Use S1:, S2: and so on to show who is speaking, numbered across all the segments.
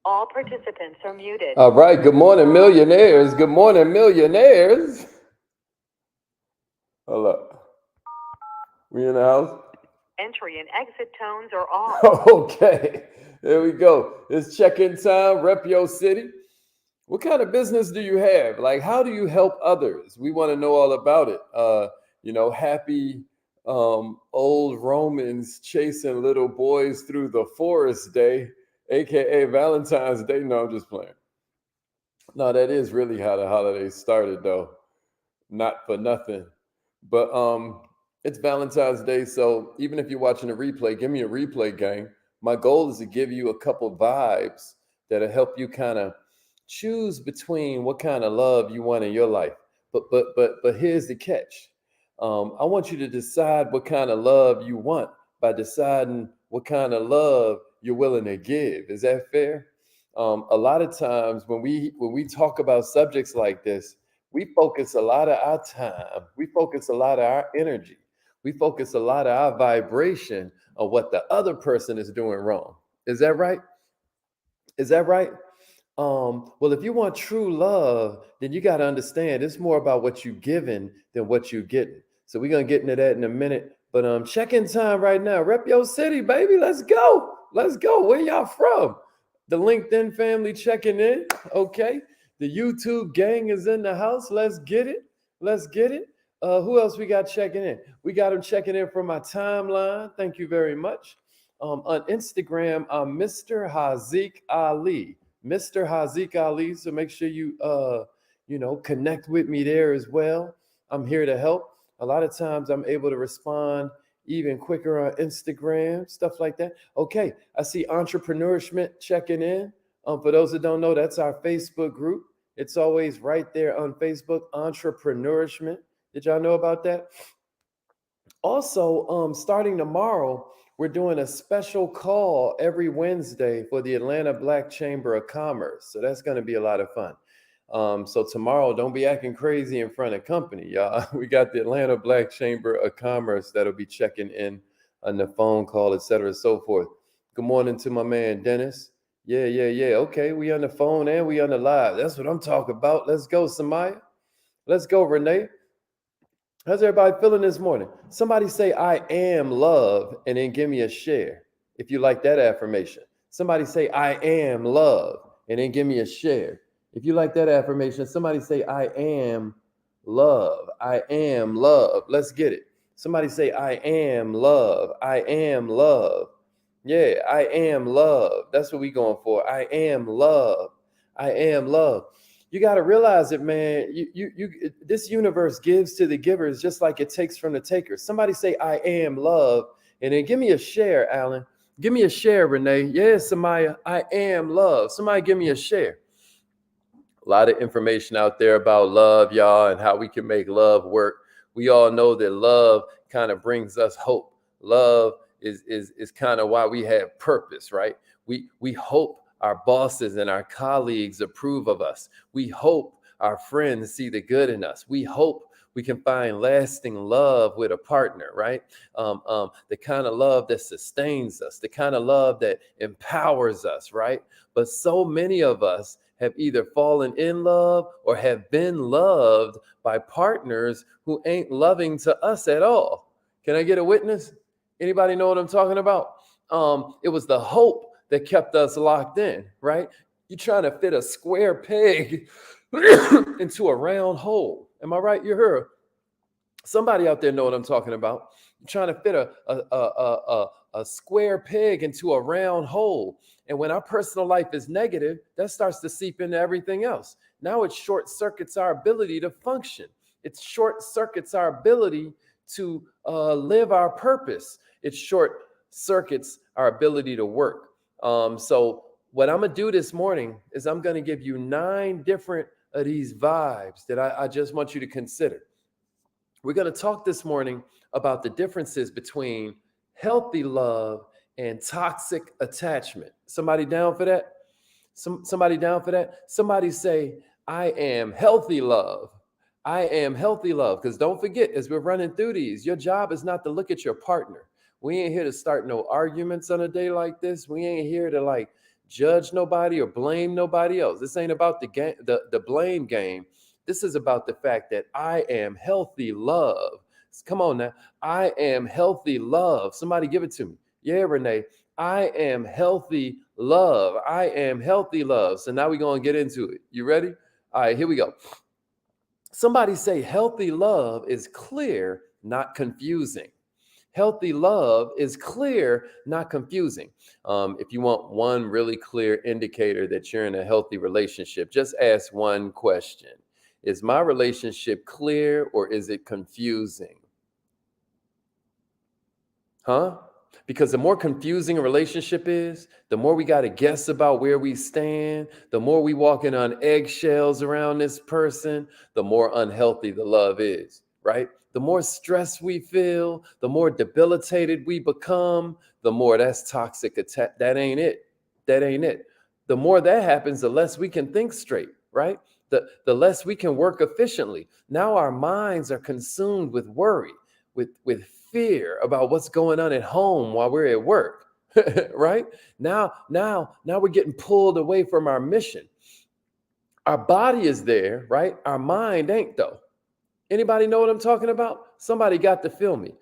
S1: All participants are muted.
S2: All right. Good morning, millionaires. Good morning, millionaires. Hold up. We in the house?
S1: Entry and exit tones are off.
S2: Okay. There we go. It's check-in time. Rep your city. What kind of business do you have? Like, how do you help others? We want to know all about it. Happy old Romans chasing little boys through the forest day, aka Valentine's Day. No, I'm just playing. No, that is really how the holiday started, though. Not for nothing. But it's Valentine's Day, so even if you're watching a replay, give me a replay, gang. My goal is to give you a couple vibes that'll help you kind of choose between what kind of love you want in your life. But here's the catch. I want you to decide what kind of love you want by deciding what kind of love you're willing to give. Is that fair? A lot of times when we talk about subjects like this, we focus a lot of our time, we focus a lot of our energy, we focus a lot of our vibration on what the other person is doing wrong. Is that right? Is that right? Well, if you want true love, then you got to understand it's more about what you giving than what you getting. So we're gonna get into that in a minute. But check-in time right now. Rep your city, baby. Let's go. Let's go. Where y'all from? The LinkedIn family checking in. Okay. The YouTube gang is in the house. Let's get it. Let's get it. Who else we got checking in? We got them checking in from my timeline. Thank you very much. On Instagram, I'm Mr. Hazik Ali. Mr. Hazik Ali. So make sure you connect with me there as well. I'm here to help. A lot of times I'm able to respond even quicker on Instagram, stuff like that. Okay, I see entrepreneurship checking in. For those that don't know, that's our Facebook group. It's always right there on Facebook, entrepreneurship. Did y'all know about that? Also, starting tomorrow, we're doing a special call every Wednesday for the Atlanta Black Chamber of Commerce. So that's going to be a lot of fun. So tomorrow, don't be acting crazy in front of company, y'all. We got the Atlanta Black Chamber of Commerce that'll be checking in on the phone call, et cetera, and so forth. Good morning to my man Dennis. Yeah, yeah, yeah. Okay, we on the phone and we on the live. That's what I'm talking about. Let's go, Samaya. Let's go, Renee. How's everybody feeling this morning? Somebody say, I am love, and then give me a share if you like that affirmation. Somebody say, I am love, and then give me a share. If you like that affirmation, somebody say, I am love. I am love. Let's get it. Somebody say, I am love. I am love. Yeah, I am love. That's what we going for. I am love. I am love. You got to realize it, man. This universe gives to the givers just like it takes from the takers. Somebody say, I am love. And then give me a share, Alan. Give me a share, Renee. Yes, Samaya, I am love. Somebody give me a share. A lot of information out there about love, y'all, and how we can make love work. We all know that love kind of brings us hope. Love is kind of why we have purpose, right? We hope our bosses and our colleagues approve of us. We hope our friends see the good in us. We hope we can find lasting love with a partner, right? The kind of love that sustains us, the kind of love that empowers us, right? But so many of us have either fallen in love or have been loved by partners who ain't loving to us at all. Can I get a witness? Anybody know what I'm talking about? It was the hope that kept us locked in, right? You're trying to fit a square peg into a round hole. Am I right? You heard somebody out there know what I'm talking about. You're trying to fit a square peg into a round hole. And when our personal life is negative, that starts to seep into everything else. Now it short circuits our ability to function. It short circuits our ability to live our purpose. It short circuits our ability to work. So what I'm gonna do this morning is I'm gonna give you 9 different of these vibes that I just want you to consider. We're going to talk this morning about the differences between healthy love and toxic attachment. Somebody down for that? Somebody down for that? Somebody say, I am healthy love. I am healthy love. Because don't forget, as we're running through these, your job is not to look at your partner. We ain't here to start no arguments on a day like this. We ain't here to like judge nobody or blame nobody else. This ain't about the game, the blame game. This is about the fact that I am healthy love. Come on now. I am healthy love. Somebody give it to me. Yeah, Renee. I am healthy love. I am healthy love. So now we're going to get into it. You ready? All right, here we go. Somebody say healthy love is clear, not confusing. Healthy love is clear, not confusing. If you want one really clear indicator that you're in a healthy relationship, just ask one question. Is my relationship clear or is it confusing? Huh? Because the more confusing a relationship is, the more we got to guess about where we stand, the more we walking on eggshells around this person, the more unhealthy the love is, right? The more stress we feel, the more debilitated we become, the more that's toxic attack. That ain't it. That ain't it. The more that happens, the less we can think straight, right? The less we can work efficiently. Now our minds are consumed with worry, with fear about what's going on at home while we're at work. Right? Now we're getting pulled away from our mission. Our body is there, right? Our mind ain't though. Anybody know what I'm talking about? Somebody got to feel me.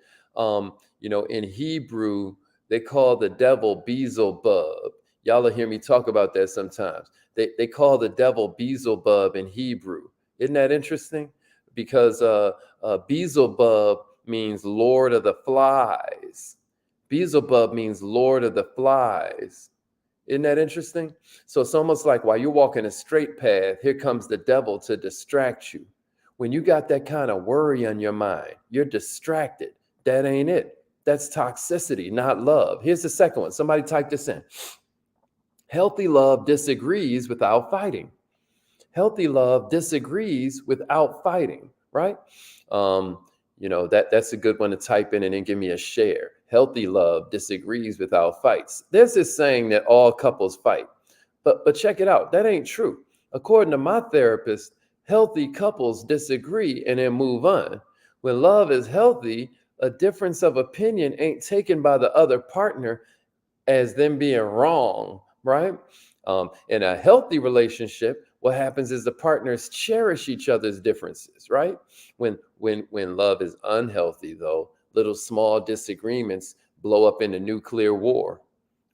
S2: In Hebrew, they call the devil Beelzebub. Y'all will hear me talk about that sometimes. They call the devil Beelzebub in Hebrew. Isn't that interesting? Because Beelzebub means Lord of the Flies. Beelzebub means Lord of the Flies. Isn't that interesting? So it's almost like while you're walking a straight path, here comes the devil to distract you. When you got that kind of worry on your mind, you're distracted. That ain't it. That's toxicity, not love. Here's the second one. Somebody type this in. Healthy love disagrees without fighting. Healthy love disagrees without fighting, right? That's a good one to type in and then give me a share. Healthy love disagrees without fights. There's this saying that all couples fight, but check it out. That ain't true. According to my therapist, healthy couples disagree and then move on. When love is healthy, a difference of opinion ain't taken by the other partner as them being wrong, right? In a healthy relationship, what happens is the partners cherish each other's differences, right? When love is unhealthy, though, little small disagreements blow up into nuclear war.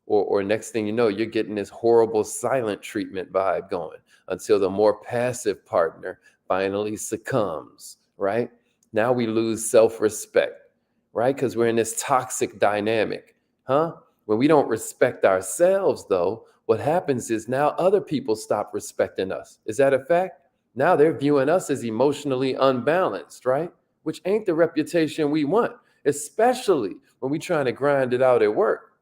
S2: Or next thing you know, you're getting this horrible silent treatment vibe going until the more passive partner finally succumbs, right? Now we lose self-respect, right? Because we're in this toxic dynamic, huh? When we don't respect ourselves, though, what happens is now other people stop respecting us. Is that a fact? Now they're viewing us as emotionally unbalanced, right? Which ain't the reputation we want, especially when we're trying to grind it out at work.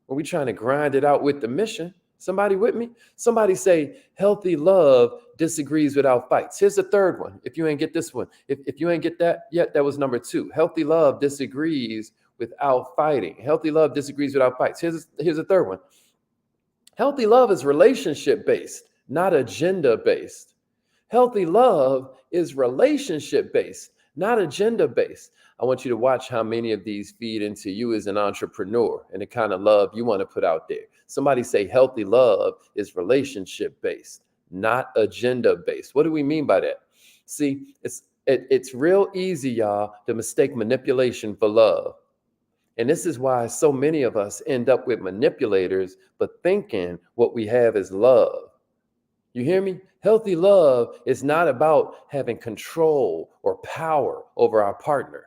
S2: When we're trying to grind it out with the mission. Somebody with me? Somebody say healthy love disagrees without fights. Here's the third one. If you ain't get this one, if you ain't get that yet, that was number 2. Healthy love disagrees without fighting. Healthy love disagrees without fights. Here's the third one. Healthy love is relationship based, not agenda based. Healthy love is relationship based, not agenda based. I want you to watch how many of these feed into you as an entrepreneur and the kind of love you want to put out there. Somebody say healthy love is relationship based, not agenda based. What do we mean by that? See, it's real easy, y'all, to mistake manipulation for love. And this is why so many of us end up with manipulators, but thinking what we have is love. You hear me? Healthy love is not about having control or power over our partner.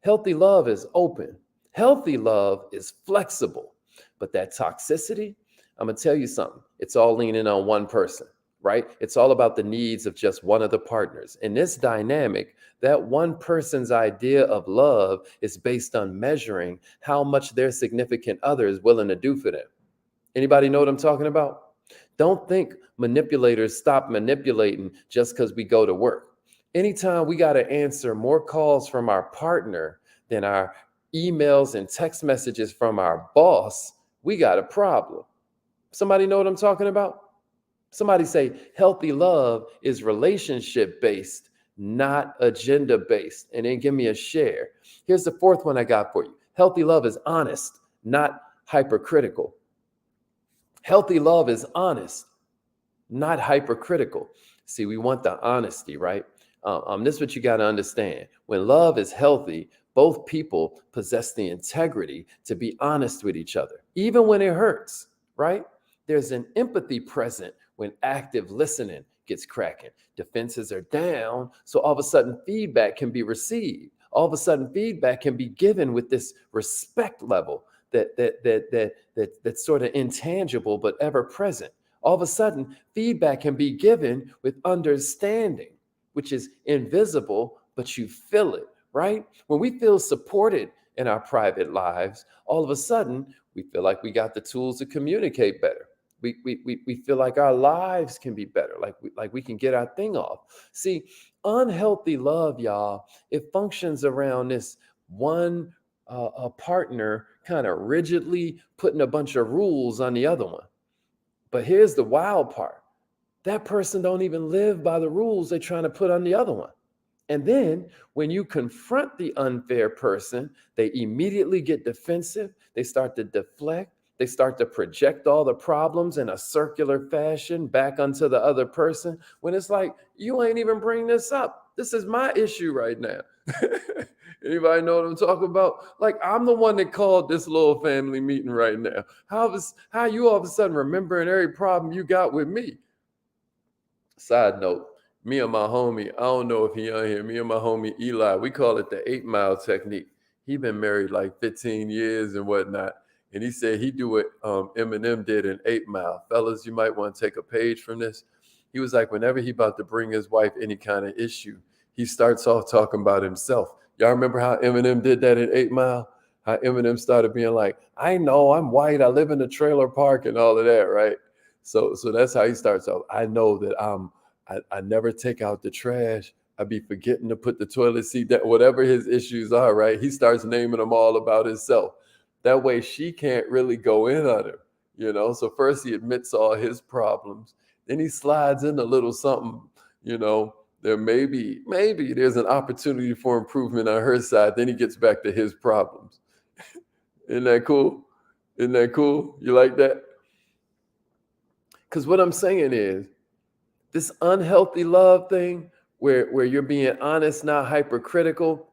S2: Healthy love is open. Healthy love is flexible. But that toxicity, I'm going to tell you something. It's all leaning on one person, right? It's all about the needs of just one of the partners. In this dynamic, that one person's idea of love is based on measuring how much their significant other is willing to do for them. Anybody know what I'm talking about? Don't think manipulators stop manipulating just because we go to work. Anytime we got to answer more calls from our partner than our emails and text messages from our boss, we got a problem. Somebody know what I'm talking about? Somebody say healthy love is relationship based, not agenda based. And then give me a share. Here's the fourth one I got for you. Healthy love is honest, not hypercritical. Healthy love is honest, not hypercritical. See, we want the honesty, right? This is what you got to understand. When love is healthy, both people possess the integrity to be honest with each other, even when it hurts, right? There's an empathy present when active listening gets cracking. Defenses are down, so all of a sudden feedback can be received. All of a sudden feedback can be given with this respect level that's sort of intangible but ever present. All of a sudden, feedback can be given with understanding, which is invisible, but you feel it, right? When we feel supported in our private lives, all of a sudden, we feel like we got the tools to communicate better. We feel like our lives can be better, like we can get our thing off. See, unhealthy love, y'all, it functions around this one a partner kind of rigidly putting a bunch of rules on the other one. But here's the wild part. That person don't even live by the rules they're trying to put on the other one. And then when you confront the unfair person, they immediately get defensive. They start to deflect. They start to project all the problems in a circular fashion back onto the other person when it's like, you ain't even bring this up. This is my issue right now. Anybody know what I'm talking about? Like, I'm the one that called this little family meeting right now. How you all of a sudden remembering every problem you got with me? Side note, me and my homie, I don't know if he on here, me and my homie Eli, we call it the 8 Mile technique. He been married like 15 years and whatnot. And he said he do what Eminem did in 8 Mile. Fellas, you might want to take a page from this. He was like, whenever he about to bring his wife any kind of issue, he starts off talking about himself. Y'all remember how Eminem did that in 8 Mile? How Eminem started being like, I know I'm white, I live in a trailer park and all of that, right? So that's how he starts off. I know that I never take out the trash. I be forgetting to put the toilet seat down, whatever his issues are, right? He starts naming them all about himself. That way she can't really go in on him. So first he admits all his problems. Then he slides in a little something, there maybe there's an opportunity for improvement on her side. Then he gets back to his problems. Isn't that cool? Isn't that cool? You like that? Because what I'm saying is this unhealthy love thing where you're being honest, not hypercritical.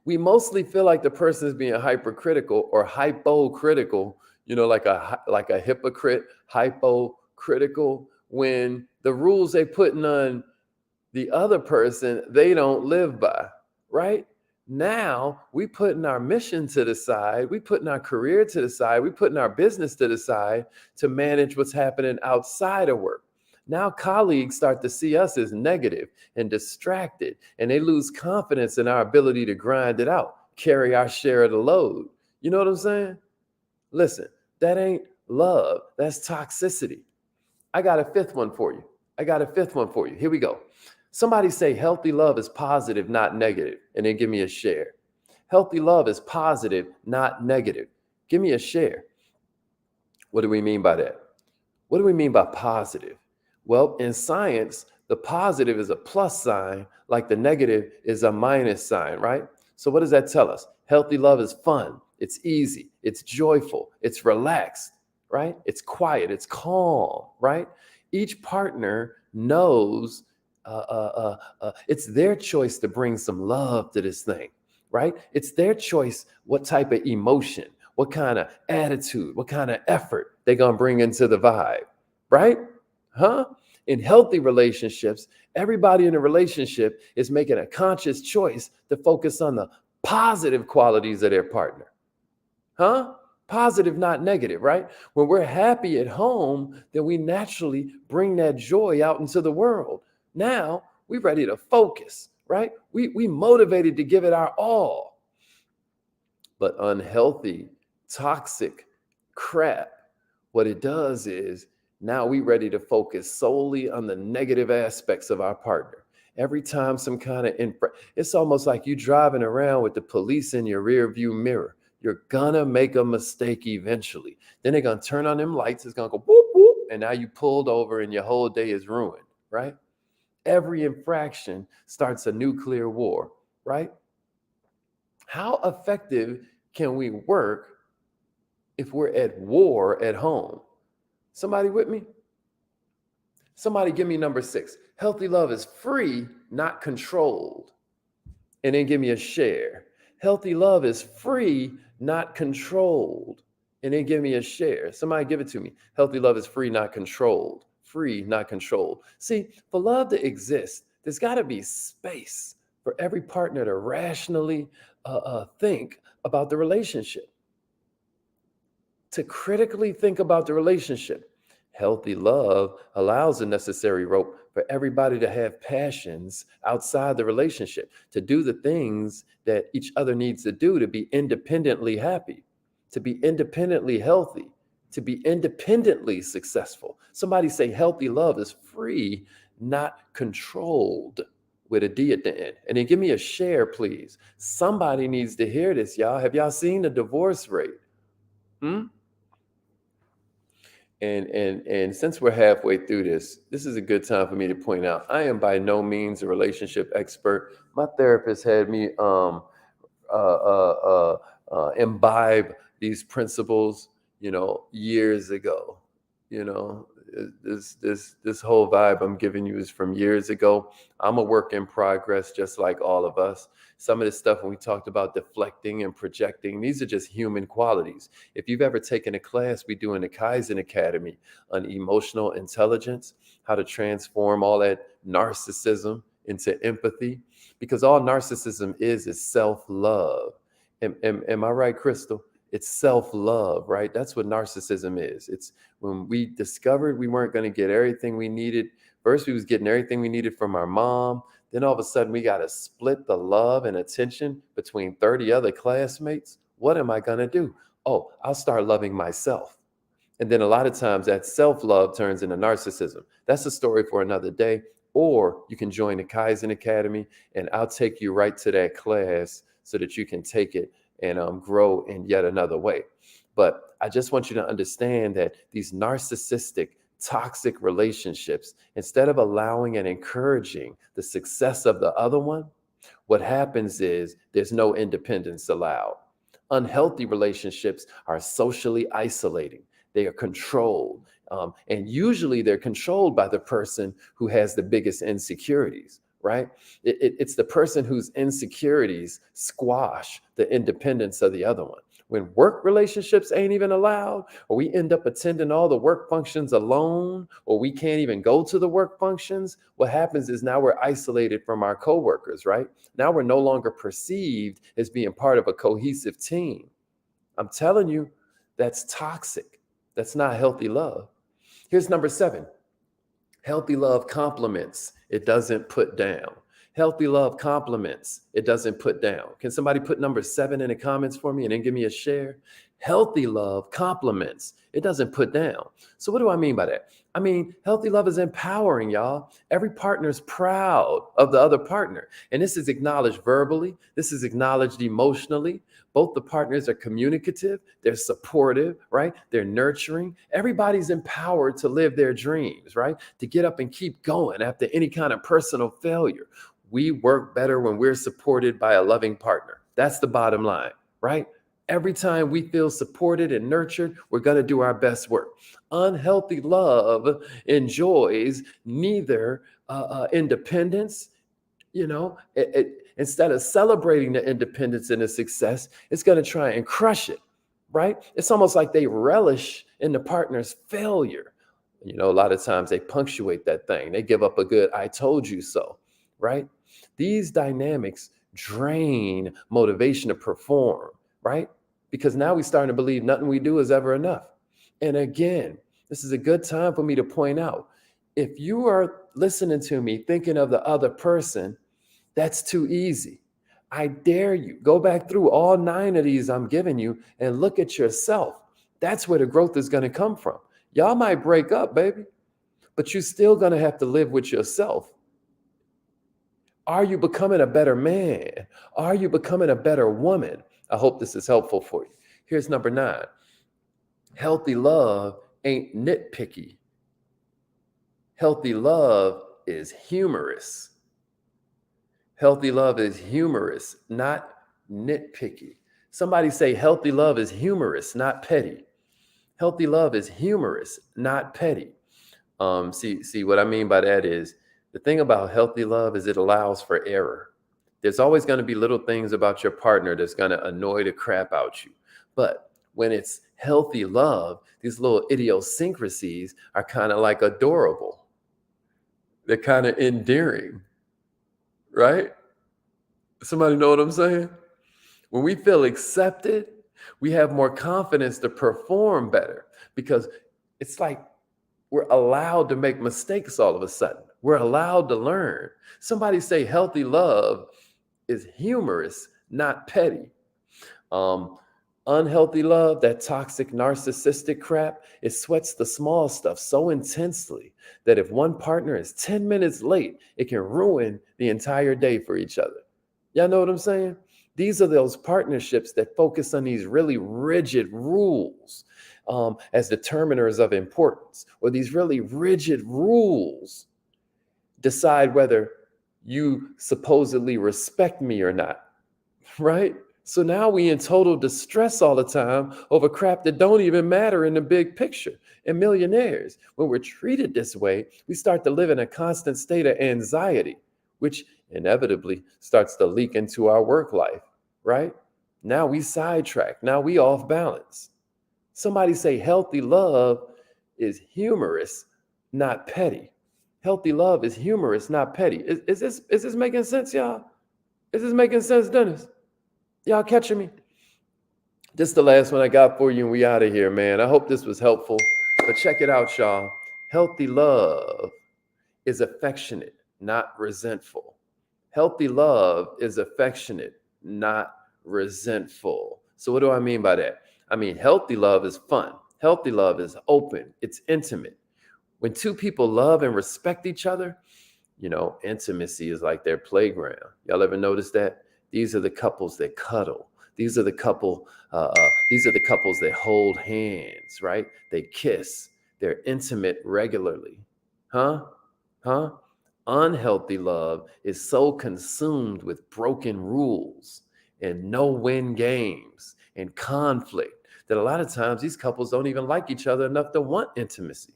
S2: We mostly feel like the person is being hypercritical or hypocritical, like a hypocrite, hypocritical, when the rules they putting on the other person, they don't live by, right? Now we putting our mission to the side, we putting our career to the side, we putting our business to the side to manage what's happening outside of work. Now colleagues start to see us as negative and distracted, and they lose confidence in our ability to grind it out, carry our share of the load. You know what I'm saying? Listen, that ain't love, that's toxicity. I got a fifth one for you. Here we go. Somebody say healthy love is positive, not negative, and then give me a share. Healthy love is positive, not negative. Give me a share. What do we mean by that? What do we mean by positive? Well, in science, the positive is a plus sign, like the negative is a minus sign, right? So what does that tell us? Healthy love is fun, it's easy, it's joyful, it's relaxed, right? It's quiet, it's calm, right? Each partner knows it's their choice to bring some love to this thing, right? It's their choice what type of emotion, what kind of attitude, what kind of effort they're going to bring into the vibe, right? Huh? In healthy relationships, everybody in a relationship is making a conscious choice to focus on the positive qualities of their partner. Huh? Positive, not negative, right? When we're happy at home, then we naturally bring that joy out into the world. Now we're ready to focus, right? We motivated to give it our all. But unhealthy, toxic crap, what it does is now we ready to focus solely on the negative aspects of our partner. Every time some kind of it's almost like you driving around with the police in your rear view mirror. You're gonna make a mistake eventually. Then they're gonna turn on them lights. It's gonna go whoop, whoop, and now you pulled over and your whole day is ruined, right? Every infraction starts a nuclear war, right? How effective can we work if we're at war at home? Somebody with me? Somebody give me number 6. Healthy love is free, not controlled. And then give me a share. Healthy love is free, not controlled. And then give me a share. Somebody give it to me. Healthy love is free, not controlled. Free, not controlled. See, for love to exist, there's got to be space for every partner to rationally think about the relationship, to critically think about the relationship. Healthy love allows the necessary rope for everybody to have passions outside the relationship, to do the things that each other needs to do to be independently happy, to be independently healthy, to be independently successful. Somebody say healthy love is free, not controlled, with a D at the end. And then give me a share, please. Somebody needs to hear this, y'all. Have y'all seen the divorce rate? Hmm? And since we're halfway through this is a good time for me to point out I am by no means a relationship expert. My therapist had me imbibe these principles, years ago. You know, this whole vibe I'm giving you is from years ago. I'm a work in progress, just like all of us. Some of this stuff when we talked about deflecting and projecting, these are just human qualities. If you've ever taken a class we do in the Kaizen Academy on emotional intelligence, how to transform all that narcissism into empathy, because all narcissism is self-love. Am I right, Crystal? It's self-love, right? That's what narcissism is. It's when we discovered we weren't going to get everything we needed. First, we was getting everything we needed from our mom. Then all of a sudden, we got to split the love and attention between 30 other classmates. What am I going to do? Oh, I'll start loving myself. And then a lot of times that self-love turns into narcissism. That's a story for another day. Or you can join the Kaizen Academy and I'll take you right to that class so that you can take it and grow in yet another way. But I just want you to understand that these narcissistic, toxic relationships, instead of allowing and encouraging the success of the other one, what happens is there's no independence allowed. Unhealthy relationships are socially isolating. They are controlled. And usually they're controlled by the person who has the biggest insecurities, right? It's the person whose insecurities squash the independence of the other one. When work relationships ain't even allowed, or we end up attending all the work functions alone, or we can't even go to the work functions, what happens is now we're isolated from our coworkers, right? Now we're no longer perceived as being part of a cohesive team. I'm telling you, that's toxic. That's not healthy love. Here's number 7. Healthy love compliments. It doesn't put down. Healthy love compliments. It doesn't put down. Can somebody put number 7 in the comments for me and then give me a share? Healthy love compliments. It doesn't put down. So what do I mean by that? I mean, healthy love is empowering, y'all. Every partner is proud of the other partner. And this is acknowledged verbally. This is acknowledged emotionally. Both the partners are communicative. They're supportive, right? They're nurturing. Everybody's empowered to live their dreams, right? To get up and keep going after any kind of personal failure. We work better when we're supported by a loving partner. That's the bottom line, right? Every time we feel supported and nurtured, we're going to do our best work. Unhealthy love enjoys neither independence, instead of celebrating the independence and the success, it's going to try and crush it, right? It's almost like they relish in the partner's failure. A lot of times they punctuate that thing. They give up a good, I told you so, right? These dynamics drain motivation to perform, right? Because now we're starting to believe nothing we do is ever enough. And again, this is a good time for me to point out, if you are listening to me thinking of the other person, that's too easy. I dare you, go back through all 9 of these I'm giving you and look at yourself. That's where the growth is going to come from. Y'all might break up, baby, but you're still going to have to live with yourself. Are you becoming a better man? Are you becoming a better woman? I hope this is helpful for you. Here's number 9. Healthy love ain't nitpicky. Healthy love is humorous. Healthy love is humorous, not nitpicky. Somebody say healthy love is humorous, not petty. Healthy love is humorous, not petty. See what I mean by that is the thing about healthy love is it allows for error. There's always going to be little things about your partner that's going to annoy the crap out you. But when it's healthy love, these little idiosyncrasies are kind of like adorable. They're kind of endearing, right? Somebody know what I'm saying? When we feel accepted, we have more confidence to perform better because it's like we're allowed to make mistakes all of a sudden. We're allowed to learn. Somebody say healthy love is humorous, not petty. Unhealthy love, that toxic narcissistic crap, it sweats the small stuff so intensely that if one partner is 10 minutes late, it can ruin the entire day for each other. Y'all know what I'm saying? These are those partnerships that focus on these really rigid rules as determiners of importance, or these really rigid rules decide whether you supposedly respect me or not, right? So now we in total distress all the time over crap that don't even matter in the big picture. And millionaires, when we're treated this way, we start to live in a constant state of anxiety, which inevitably starts to leak into our work life, right? Now we sidetrack. Now we off balance. Somebody say healthy love is humorous, not petty. Healthy love is humorous, not petty. Is this making sense, y'all? Is this making sense, Dennis? Y'all catching me? This is the last one I got for you, and we out of here, man. I hope this was helpful. But check it out, y'all. Healthy love is affectionate, not resentful. Healthy love is affectionate, not resentful. So what do I mean by that? I mean, healthy love is fun. Healthy love is open. It's intimate. When two people love and respect each other, intimacy is like their playground. Y'all ever notice that? These are the couples that cuddle. These are the couples that hold hands, right? They kiss. They're intimate regularly. Huh? Unhealthy love is so consumed with broken rules and no-win games and conflict that a lot of times these couples don't even like each other enough to want intimacy.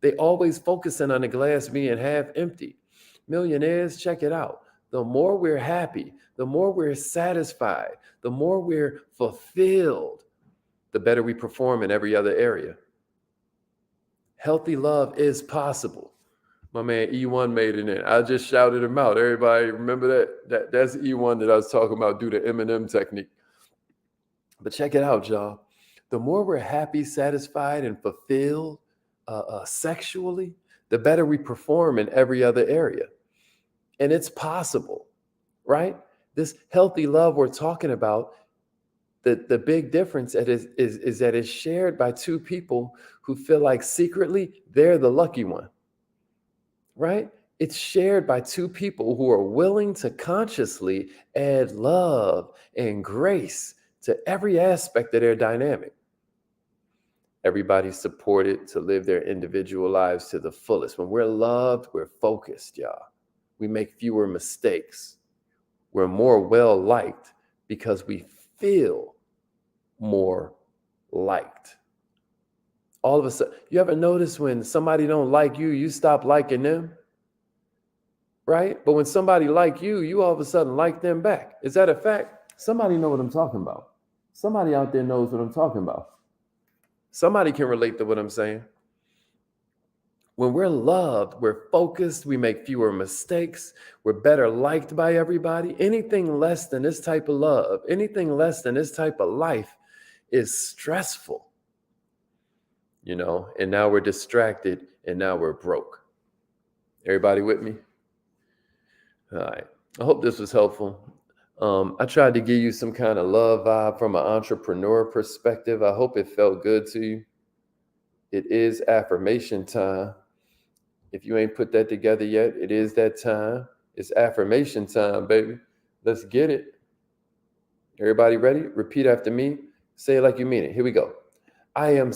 S2: They always focusing on the glass being half empty. Millionaires, check it out. The more we're happy, the more we're satisfied, the more we're fulfilled, the better we perform in every other area. Healthy love is possible. My man E1 made it in. I just shouted him out. Everybody remember that? That's E1 that I was talking about, do the Eminem technique. But check it out, y'all. The more we're happy, satisfied, and fulfilled sexually, the better we perform in every other area. And it's possible, right? This healthy love we're talking about, the big difference is that it's shared by two people who feel like secretly they're the lucky one, right? It's shared by two people who are willing to consciously add love and grace to every aspect of their dynamic. Everybody's supported to live their individual lives to the fullest. When we're loved, we're focused, y'all. We make fewer mistakes. We're more well-liked because we feel more liked. All of a sudden, you ever notice when somebody don't like you, you stop liking them? Right? But when somebody like you, you all of a sudden like them back. Is that a fact? Somebody know what I'm talking about. Somebody out there knows what I'm talking about. Somebody can relate to what I'm saying. When we're loved, we're focused, we make fewer mistakes, we're better liked by everybody. Anything less than this type of love, anything less than this type of life is stressful. And now we're distracted and now we're broke. Everybody with me? All right. I hope this was helpful. I tried to give you some kind of love vibe from an entrepreneur perspective. I hope it felt good to you. It is affirmation time. If you ain't put that together yet, it is that time. It's affirmation time, baby. Let's get it. Everybody ready? Repeat after me. Say it like you mean it. Here we go. I am